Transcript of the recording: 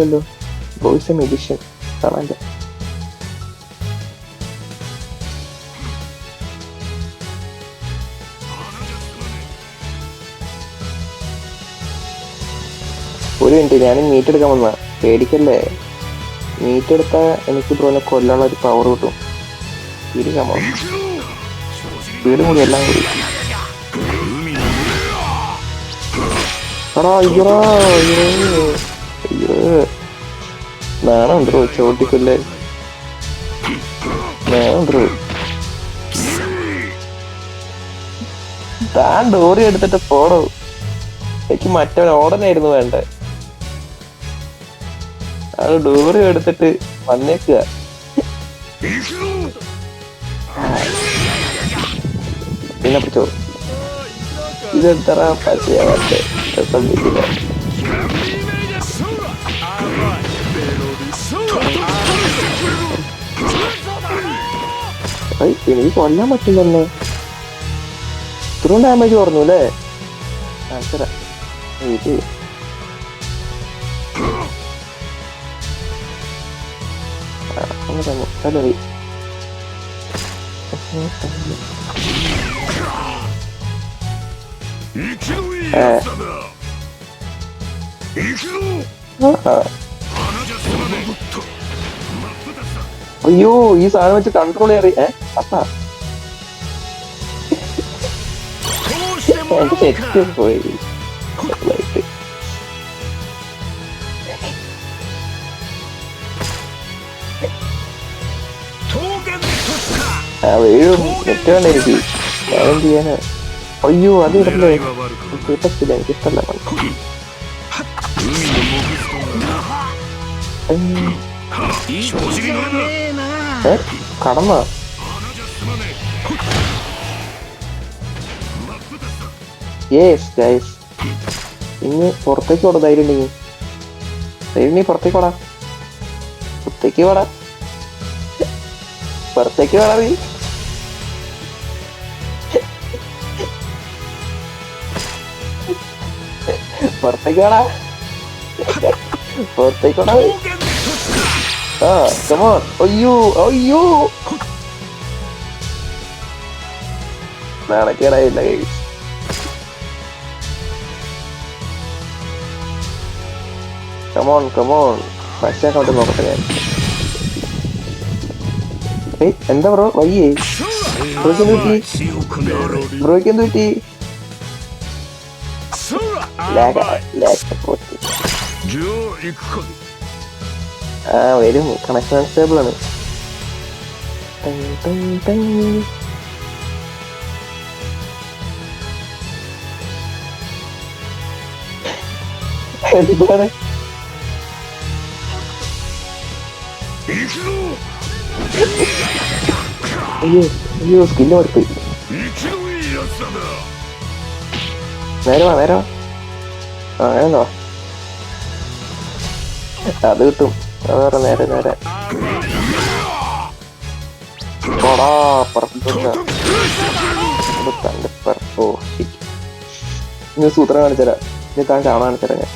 Hello voice മെഡിഷൻ കാണാൻ്റെ ഒരു minute ഞാൻ meet എടുക്കാൻ വന്ന പേടിക്കല്ലേ. മീറ്റ് എടുത്താൽ എനിക്ക് ബ്രോനെ കൊല്ലാനുള്ള ഒരു പവർ കിട്ടും. ഇരിക്കാമോ വീടും കൂടി എല്ലാം കൂടി എടാ അയ്യോടാ അയ്യോ നാണുണ്ടോ ചോട്ടിക്കൊല്ലേ നാണുണ്ടോ. താൻ ഡോറി എടുത്തിട്ട് പോടോ. എനിക്ക് മറ്റവൻ ഓടനായിരുന്നു വേണ്ടേ. അത് ഡോറി എടുത്തിട്ട് വന്നേക്കുക. പിന്നെ പിടിച്ചോ. ഇതെത്ര പശയാവട്ടെ ശ്രദ്ധിക്കില്ല. എനിക്ക് കൊല്ലാൻ പറ്റില്ലല്ലോ. ഇത്രയും ഡാമേജ് കുറഞ്ഞു അല്ലേ. ആൻസറാ ഇത് തലറി അയ്യോ ഈ സാധനം വെച്ച് കൺട്രോൾ ചെയ്യാറി. അപ്പാ തെറ്റ് പോയി. വീഴും തെറ്റാണ് എനിക്ക്. ഞാനും ചെയ്യാനാ. അയ്യോ അത് ഇടല്ലേ കിട്ടത്തില്ല. എനിക്കിഷ്ടല്ല. കടന്ന യെസ് ഗൈസ്. ഇനി പുറത്തേക്ക് ഓടാ. ധൈര്യം ഉണ്ടെങ്കിൽ നീ പുറത്തേക്ക് ഓടാ. പുറത്തേക്ക് ഓടാ. പുറത്തേക്ക് വേണ നീ. പുറത്തേക്ക് വേണ. പുറത്തേക്ക് വേണ. ആ കമോൺ. അയ്യോ അയ്യോ നാണക്കേടായില്ല ഗൈസ്. Come on come on. പശയൊക്കെ നോക്കട്ടെ ഞാൻ. എന്താ ബ്രോ വയ്യേ? ബ്രോയ്ക്ക് എന്ത് പറ്റി? ബ്രോയ്ക്ക് എന്ത് പറ്റി? ആ വരും. കണക്ഷൻ സ്റ്റേബിൾ ആണ്. എന്താണ് അയ്യോ അയ്യോ സ്കില്ല് കൊടുത്ത്. നേരെ വാ നേരെ വാ. ആ അങ്ങനെന്തോ അത് കിട്ടും. അത് നേരെ നേരെ പോടാ. ഇനി സൂത്രം കാണിച്ചരാ. ഇനി താൻ കാണാൻ കാണിച്ചരാ ഞാൻ.